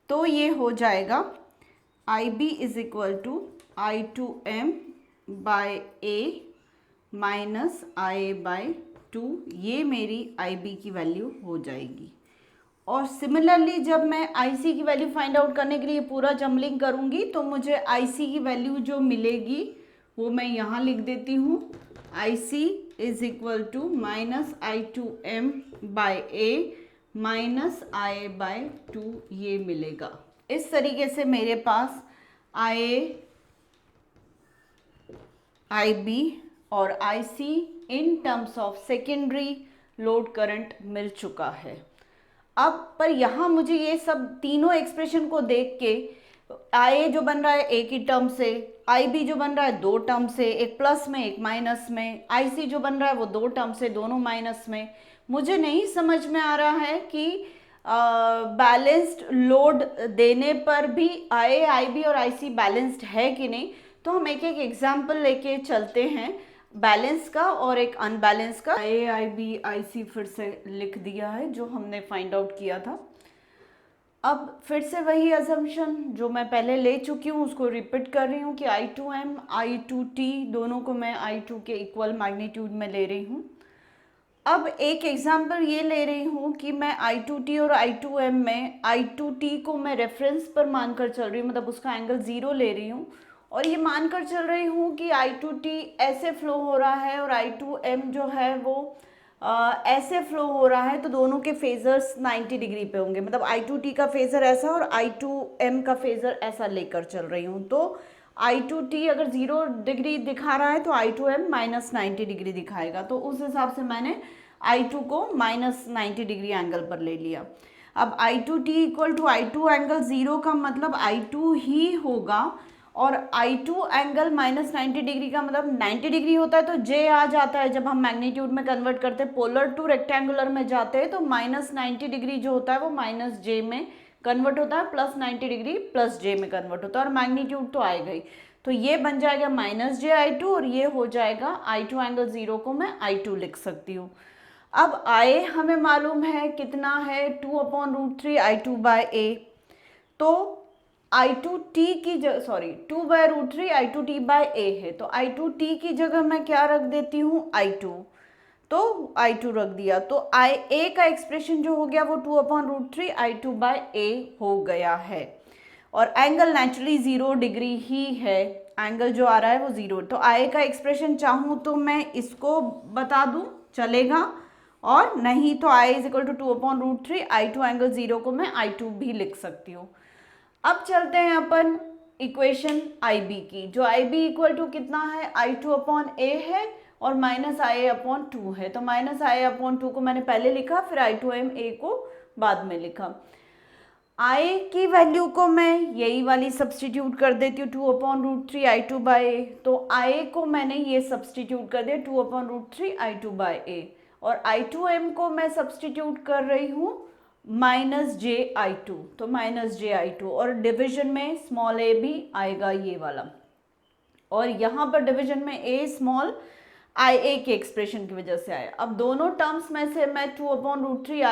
S1: तो ये हो जाएगा IB is equal to I2M by a minus IA by 2, ये मेरी IB की वैल्यू हो जाएगी। और सिमिलरली जब मैं IC की वैल्यू फाइंड आउट करने के लिए पूरा जम्बलिंग करूँगी तो मुझे IC की वैल्यू जो मिलेगी वो मैं यहाँ लिख देती हूँ, IC is equal to minus I2M by a minus IA by 2, ये मिलेगा। इस तरीके से मेरे पास IA, IB और IC in terms of secondary load current मिल चुका है। अब पर यहाँ मुझे ये सब तीनों एक्सप्रेशन को देख के IA जो बन रहा है एक ही टर्म से, IB जो बन रहा है 2 टर्म से, एक प्लस में एक माइनस में, IC जो बन रहा है वो 2 टर्म से, दोनों माइनस में, मुझे नहीं समझ में आ रहा है कि बैलेंस्ड लोड देने पर भी IA, IB और IC बैलेंस्ड है कि नहीं। तो हम एक एक एग्जाम्पल लेके चलते हैं बैलेंस का और एक अनबैलेंस का। IA, IB, IC फिर से लिख दिया है जो हमने फाइंड आउट किया था। अब फिर से वही अजम्पशन जो मैं पहले ले चुकी हूँ उसको रिपीट कर रही हूँ कि I2M, I2T दोनों को मैं I2 के इक्वल मैग्नीट्यूड में ले रही हूँ। अब एक एग्जाम्पल ये ले रही हूँ कि मैं I2T और I2M में I2T को मैं रेफरेंस पर मानकर चल रही हूँ, मतलब उसका एंगल 0 ले रही हूँ और ये मानकर चल रही हूँ कि I2T ऐसे फ्लो हो रहा है और I2M जो है वो ऐसे फ्लो हो रहा है, तो दोनों के फेजर्स 90 डिग्री पे होंगे, मतलब I2T का फेजर ऐसा और I2M का फेजर ऐसा लेकर चल रही हूँ। तो I2T अगर 0 डिग्री दिखा रहा है तो I2M माइनस 90 डिग्री दिखाएगा, तो उस हिसाब से मैंने I2 को माइनस 90 डिग्री एंगल पर ले लिया। अब I2T equal to I2 angle 0 का मतलब I2 ही होगा और I2 एंगल माइनस 90 डिग्री का मतलब 90 डिग्री होता है तो J आ जाता है। जब हम मैग्नीट्यूड में कन्वर्ट करते हैं, पोलर टू रेक्टेंगुलर में जाते हैं तो माइनस 90 डिग्री जो होता है वो माइनस J में कन्वर्ट होता है, प्लस 90 डिग्री प्लस J में कन्वर्ट होता है और मैग्नीट्यूड तो आएगा ही। तो ये बन जाएगा माइनस J I2 और ये हो जाएगा I2 एंगल 0 को मैं I2 लिख सकती हूँ। अब I हमें मालूम है कितना है, 2/√3 I2 बाय a। तो आई टू टी की जगह, sorry 2/√3 I two T by A है, तो आई टू टी की जगह मैं क्या रख देती हूँ, आई टू, तो आई टू रख दिया, तो आई ए का एक्सप्रेशन जो हो गया वो 2/√3 आई टू बाय ए हो गया है। और एंगल नेचुरली 0 डिग्री ही है, एंगल जो आ रहा है वो 0, तो आई का एक्सप्रेशन चाहूँ तो मैं इसको बता दूँ चलेगा, और नहीं तो I is equal to 2/√3 I two angle 0 को मैं आई टू भी लिख सकती हूँ। अब चलते हैं अपन इक्वेशन आई बी की, जो आई बी इक्वल टू कितना है, आई टू अपॉन ए है और माइनस आई अपॉन टू है, तो माइनस आई अपॉन टू को मैंने पहले लिखा, फिर आई टू एम ए को बाद में लिखा। आई की वैल्यू को मैं यही वाली सब्सटीट्यूट कर देती हूँ 2/√3 आई टू बाई ए, तो आई को मैंने ये सब्सटीट्यूट कर दिया 2/√3 आई टू बाई ए, और आई टू एम को मैं सब्सटीट्यूट कर रही हूँ माइनस जे आई टू, तो माइनस जे आई टू, और डिविजन में स्मॉल ए भी आएगा ये वाला, और यहाँ पर डिवीजन में ए स्मॉल आई ए के एक्सप्रेशन की वजह से आया। अब दोनों टर्म्स में से मैं 2/√3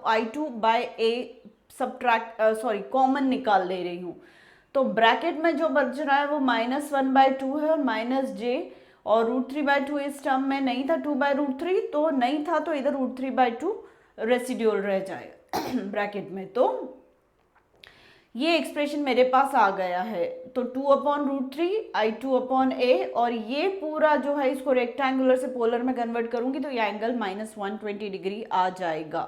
S1: I two by A subtract sorry common निकाल ले रही हूँ, तो ब्रैकेट में जो बच रहा है वो -1/2 है और माइनस जे, और √3/2 इस टर्म में नहीं था, 2/√3 तो नहीं था, तो इधर √3/2 रेसिड्यूल रह जाएगा ब्रैकेट में, तो ये एक्सप्रेशन मेरे पास आ गया है, तो 2/√3 आई टू अपॉन ए, और ये पूरा जो है इसको रेक्टेंगुलर से पोलर में कन्वर्ट करूंगी तो ये एंगल -120 डिग्री आ जाएगा,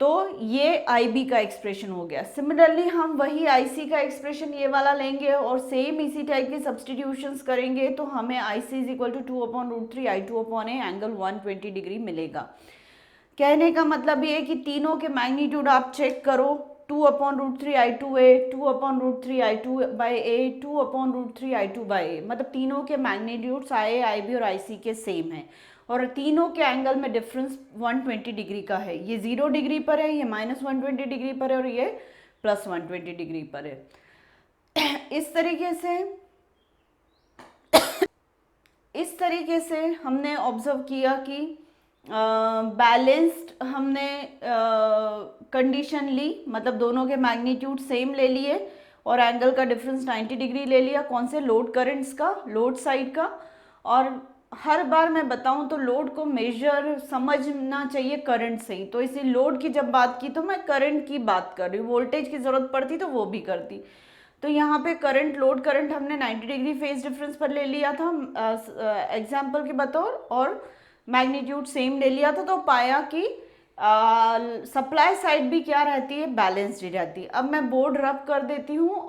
S1: तो ये आई बी का एक्सप्रेशन हो गया। सिमिलरली हम वही आई सी का एक्सप्रेशन ये वाला लेंगे और सेम इसी टाइप के सब्सटीट्यूशंस करेंगे, तो हमें I C is equal to 2/√3 I two upon A angle 120 degree मिलेगा। कहने का मतलब ये है कि तीनों के मैग्नीट्यूड आप चेक करो, 2/√3 I two A, 2/√3 I two by A, 2/√3 I two by A, मतलब तीनों के मैग्नीट्यूड्स आई आई बी और आई सी के सेम है, और तीनों के एंगल में डिफरेंस 120 डिग्री का है, ये 0 डिग्री पर है, ये -120 डिग्री पर है और ये +120 डिग्री पर है। इस तरीके से हमने ऑब्जर्व किया कि बैलेंस्ड हमने कंडीशन ली, मतलब दोनों के मैग्नीट्यूड सेम ले लिए और एंगल का डिफरेंस 90 डिग्री ले लिया, कौन से, लोड करंट्स का, लोड साइड का, और हर बार मैं बताऊं तो लोड को मेजर समझना चाहिए करंट से ही, तो इसी लोड की जब बात की तो मैं करंट की बात कर रही हूँ, वोल्टेज की ज़रूरत पड़ती तो वो भी करती, तो यहाँ पे करंट, लोड करंट हमने 90 डिग्री फेज डिफरेंस पर ले लिया था एग्जाम्पल के बतौर, और मैग्नीट्यूड सेम ले लिया था, तो पाया कि सप्लाई साइड भी क्या रहती है, बैलेंस्ड ही रहती है। अब मैं बोर्ड रब कर देती हूँ,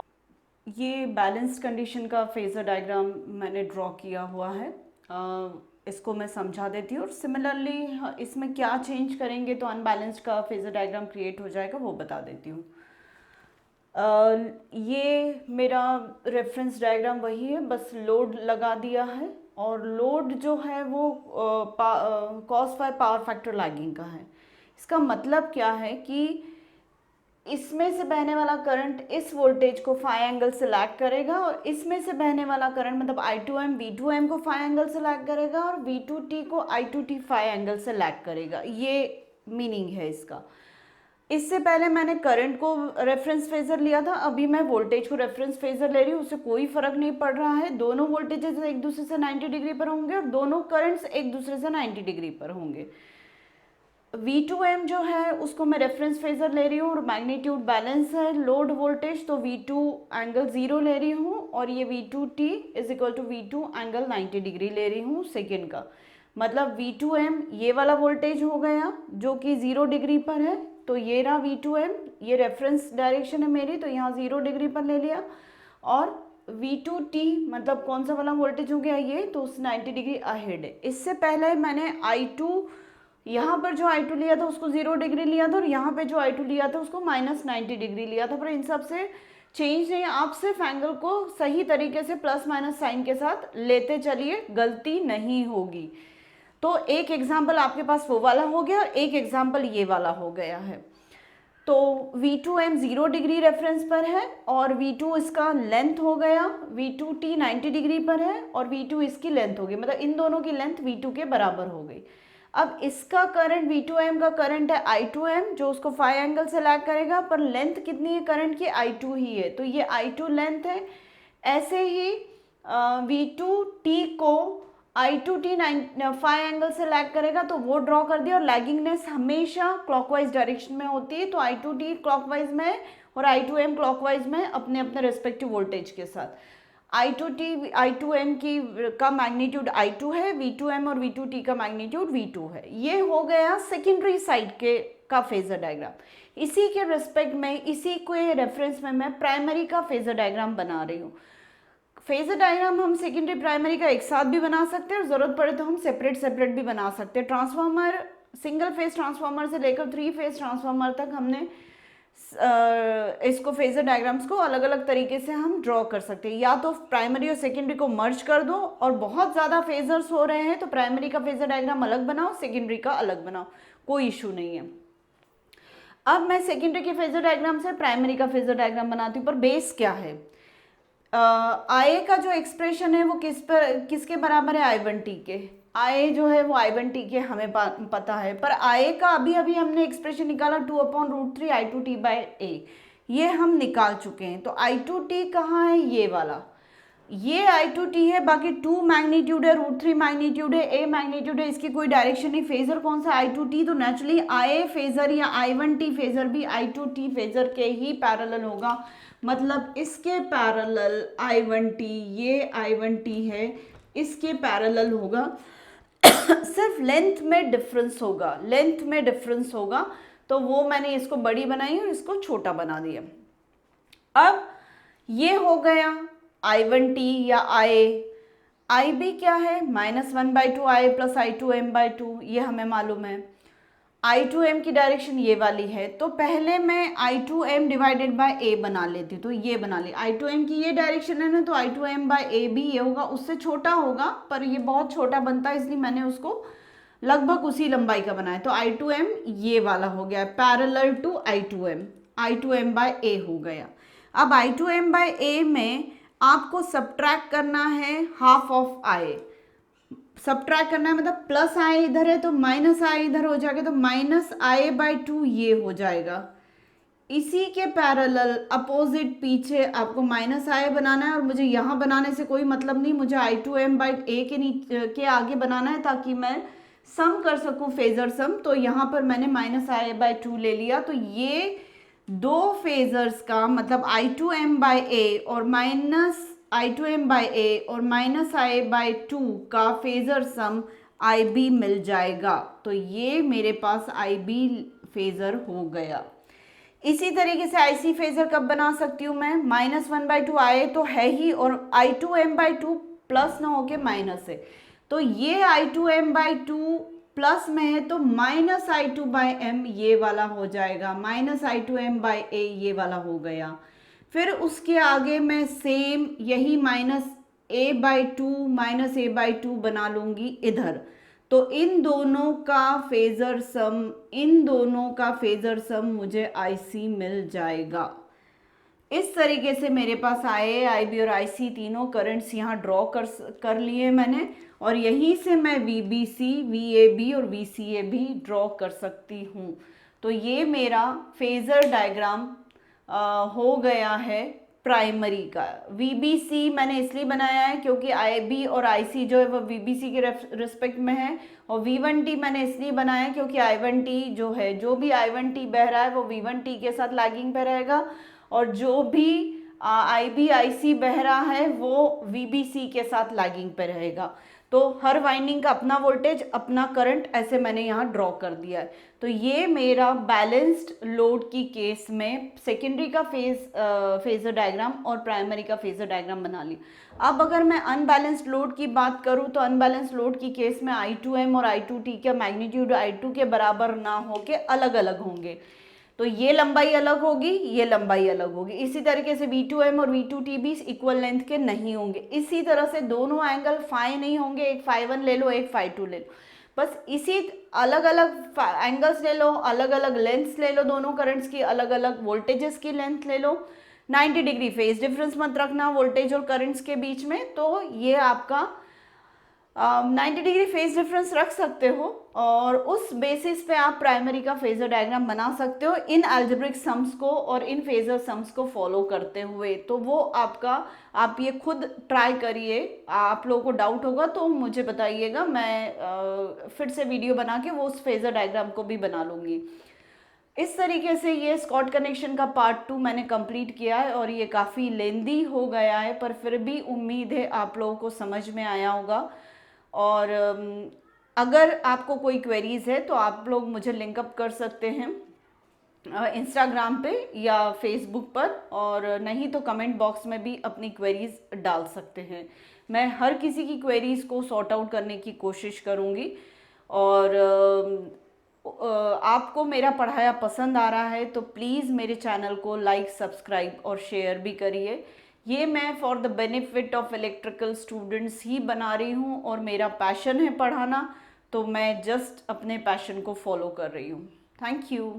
S1: ये बैलेंस्ड कंडीशन का फेजर डायग्राम मैंने ड्रॉ किया हुआ है, इसको मैं समझा देती हूँ, और सिमिलरली इसमें क्या चेंज करेंगे तो अनबैलेंस्ड का फेजर डायग्राम क्रिएट हो जाएगा, वो बता देती हूँ। ये मेरा रेफरेंस डायग्राम वही है, बस लोड लगा दिया है, और लोड जो है वो cos phi power factor lagging का है। इसका मतलब क्या है कि इसमें से बहने वाला करंट इस वोल्टेज को फाई एंगल से लैग करेगा, और इसमें से बहने वाला करंट मतलब I2M V2M को फाई एंगल से लैग करेगा, और V2T को I2T फाई एंगल से लैग करेगा, ये मीनिंग है इसका। इससे पहले मैंने करंट को रेफरेंस फेजर लिया था, अभी मैं वोल्टेज को रेफरेंस फेजर ले रही हूँ, उससे कोई फर्क नहीं पड़ रहा है, दोनों वोल्टेजेस एक दूसरे से 90 डिग्री पर होंगे और दोनों करंट्स एक दूसरे से 90 डिग्री पर होंगे। V2M जो है उसको मैं रेफरेंस फेजर ले रही हूँ और मैग्नीट्यूड बैलेंस है लोड वोल्टेज, तो V2 एंगल 0 ले रही हूँ, और ये V2T is equal to V2 angle 90 degree ले रही हूँ सेकेंड का, मतलब V2M ये वाला वोल्टेज हो गया जो कि 0 डिग्री पर है, तो ये रहा V2M, ये रेफरेंस डायरेक्शन है मेरी, तो यहाँ 0 डिग्री पर ले लिया, और V2T मतलब कौन सा वाला वोल्टेज हो गया ये, तो उस 90 डिग्री अहेड है। इससे पहले मैंने I2 यहाँ पर जो I2 लिया था उसको 0 डिग्री लिया था, और यहाँ पे जो I2 लिया था उसको -90 डिग्री लिया था, पर इन सब से चेंज नहीं, आप सिर्फ एंगल को सही तरीके से प्लस माइनस साइन के साथ लेते चलिए, गलती नहीं होगी। तो एक एग्जाम्पल आपके पास वो वाला हो गया और एक एग्जाम्पल ये वाला हो गया है। तो V2M 0 डिग्री रेफरेंस पर है और V2 इसका लेंथ हो गया, V2T 90 डिग्री पर है और V2 इसकी लेंथ हो गई, मतलब इन दोनों की लेंथ V2 के बराबर हो गई। अब इसका करंट V2M का करंट है I2M जो उसको फाई एंगल से लैग करेगा, पर लेंथ कितनी है करंट की, I2 ही है, तो ये I2 लेंथ है। ऐसे ही V2T को I2T फाई एंगल से लैग करेगा, तो वो ड्रॉ कर दिया, और लैगिंगनेस हमेशा क्लॉकवाइज डायरेक्शन में होती है, तो I2T क्लॉकवाइज में और I2M क्लॉकवाइज में अपने अपने रेस्पेक्टिव वोल्टेज के साथ। I2T I2M की का मैग्नीट्यूड I2 है, V2M और V2T का मैग्नीट्यूड V2 है। ये हो गया सेकेंडरी साइड के का फेजर डायग्राम। इसी के रिस्पेक्ट में, इसी के रेफरेंस में मैं प्राइमरी का फेजर डायग्राम बना रही हूँ। फेजर डायग्राम हम सेकेंडरी प्राइमरी का एक साथ भी बना सकते हैं और ज़रूरत पड़े तो हम सेपरेट सेपरेट भी बना सकते हैं। ट्रांसफार्मर, सिंगल फेज ट्रांसफार्मर से लेकर 3 फेज ट्रांसफार्मर तक हमने इसको फेजर डायग्राम्स को अलग अलग तरीके से हम ड्रॉ कर सकते हैं। या तो प्राइमरी और सेकेंडरी को मर्ज कर दो, और बहुत ज़्यादा फेजर्स हो रहे हैं तो प्राइमरी का फेजर डायग्राम अलग बनाओ, सेकेंडरी का अलग बनाओ, कोई इशू नहीं है। अब मैं सेकेंडरी के फेजर डायग्राम से प्राइमरी का फेजर डायग्राम बनाती हूँ, पर बेस क्या है? I का जो एक्सप्रेशन है वो किसके बराबर है? I1T के। I जो है वो I1T के हमें पता है, पर I का अभी अभी हमने एक्सप्रेशन निकाला 2/√3 I2T/A, ये हम निकाल चुके हैं। तो I2T कहाँ है? ये वाला, ये I2T है, बाकी 2 मैग्नीट्यूड है, √3 मैग्नीट्यूड है, A मैग्नीट्यूड है, इसकी कोई डायरेक्शन नहीं। फेजर कौन सा? I2T, तो नेचुरली I फेजर या I1T फेजर भी I2T फेजर के ही पैरेलल होगा, मतलब इसके पैरेलल I1T, ये I1T है, इसके पैरेलल होगा। सिर्फ लेंथ में डिफरेंस होगा, लेंथ में डिफरेंस होगा, तो वो मैंने इसको बड़ी बनाई और इसको छोटा बना दिया। अब ये हो गया I1T या IB क्या है? -1/2 I + I2M/2, ये हमें मालूम है। I2M की डायरेक्शन ये वाली है, तो पहले मैं I2M डिवाइडेड बाय A बना लेती हूँ, तो ये बना ली। I2M की ये डायरेक्शन है ना, तो I2M/A भी ये होगा, उससे छोटा होगा, पर ये बहुत छोटा बनता है इसलिए मैंने उसको लगभग उसी लंबाई का बनाया। तो I2M ये वाला हो गया, पैरेलल टू I2M, I2M/A हो गया। अब I2M/A में आपको सब्ट्रैक्ट करना है हाफ ऑफ I, सब्ट्रैक्ट करना है मतलब प्लस I इधर है तो माइनस I इधर हो जाएगा, तो -I/2 ये हो जाएगा। इसी के पैरेलल अपोजिट पीछे आपको -I बनाना है, और मुझे यहाँ बनाने से कोई मतलब नहीं, मुझे I2M/A के आगे बनाना है ताकि मैं सम कर सकूँ, फेजर सम। तो यहाँ पर मैंने -I/2 ले लिया, तो ये दो फेजर्स का मतलब I2M/A और I2M/A और -I/2 का फेजर सम IB मिल जाएगा, तो ये मेरे पास IB फेजर हो गया। इसी तरीके से IC फेजर कब बना सकती हूँ मैं? -1/2 I तो है ही, और I2M/2 प्लस ना होके माइनस है, तो ये I2M/2 प्लस में है तो -I2/M ये वाला हो जाएगा, -I2M/A ये वाला हो गया। फिर उसके आगे मैं सेम यही -A/2 बना लूँगी इधर, तो इन दोनों का फेजर सम मुझे IC मिल जाएगा। इस तरीके से मेरे पास IA, IB और IC तीनों करंट्स यहाँ ड्रॉ कर लिए मैंने, और यहीं से मैं VBC, VAB और VCA भी ड्रॉ कर सकती हूँ। तो ये मेरा फेजर डायग्राम हो गया है प्राइमरी का। VBC मैंने इसलिए बनाया है क्योंकि IB और IC जो है वो VBC के रिस्पेक्ट में है, और V1T मैंने इसलिए बनाया है क्योंकि I1T जो है, जो भी I1T बह रहा है वो V1T के साथ लैगिंग पे रहेगा, और जो भी IB IC बह रहा है वो VBC के साथ लैगिंग पे रहेगा। तो हर वाइंडिंग का अपना वोल्टेज, अपना करंट, ऐसे मैंने यहाँ ड्रॉ कर दिया है। तो ये मेरा बैलेंस्ड लोड की केस में सेकेंडरी का फेजर डायग्राम और प्राइमरी का फेजर डायग्राम बना ली। अब अगर मैं अनबैलेंस्ड लोड की बात करूँ तो अनबैलेंस्ड लोड की केस में I2M और I2T का मैग्नीट्यूड I2 के बराबर ना हो के अलग अलग होंगे, तो ये लंबाई अलग होगी, ये लंबाई अलग होगी। इसी तरीके से V2M और V2T भी इक्वल लेंथ के नहीं होंगे। इसी तरह से दोनों एंगल फाई नहीं होंगे, एक φ1 ले लो, एक φ2 ले लो, बस इसी अलग अलग एंगल्स ले लो, अलग अलग लेंथ्स ले लो, दोनों करंट्स की अलग अलग वोल्टेजेस की लेंथ ले लो, 90 डिग्री फेज डिफरेंस मत रखना वोल्टेज और करंट्स के बीच में। तो ये आपका 90 डिग्री फेज डिफरेंस रख सकते हो और उस बेसिस पे आप प्राइमरी का फेजर डायग्राम बना सकते हो इन अलजेब्रिक सम्स को और इन फेजर सम्स को फॉलो करते हुए। तो वो आपका, आप ये खुद ट्राई करिए। आप लोगों को डाउट होगा तो मुझे बताइएगा, मैं फिर से वीडियो बना के वो उस फेजर डायग्राम को भी बना लूँगी। इस तरीके से ये स्कॉट कनेक्शन का पार्ट 2 मैंने कंप्लीट किया है और ये काफ़ी लेंदी हो गया है, पर फिर भी उम्मीद है आप लोगों को समझ में आया होगा। और अगर आपको कोई क्वेरीज़ है तो आप लोग मुझे लिंकअप कर सकते हैं इंस्टाग्राम पे या फेसबुक पर, और नहीं तो कमेंट बॉक्स में भी अपनी क्वेरीज़ डाल सकते हैं। मैं हर किसी की क्वेरीज़ को सॉर्ट आउट करने की कोशिश करूँगी। और आपको मेरा पढ़ाया पसंद आ रहा है तो प्लीज़ मेरे चैनल को लाइक, सब्सक्राइब और शेयर भी करिए। ये मैं for the benefit of electrical students ही बना रही हूँ और मेरा पैशन है पढ़ाना, तो मैं जस्ट अपने पैशन को फॉलो कर रही हूँ। Thank you.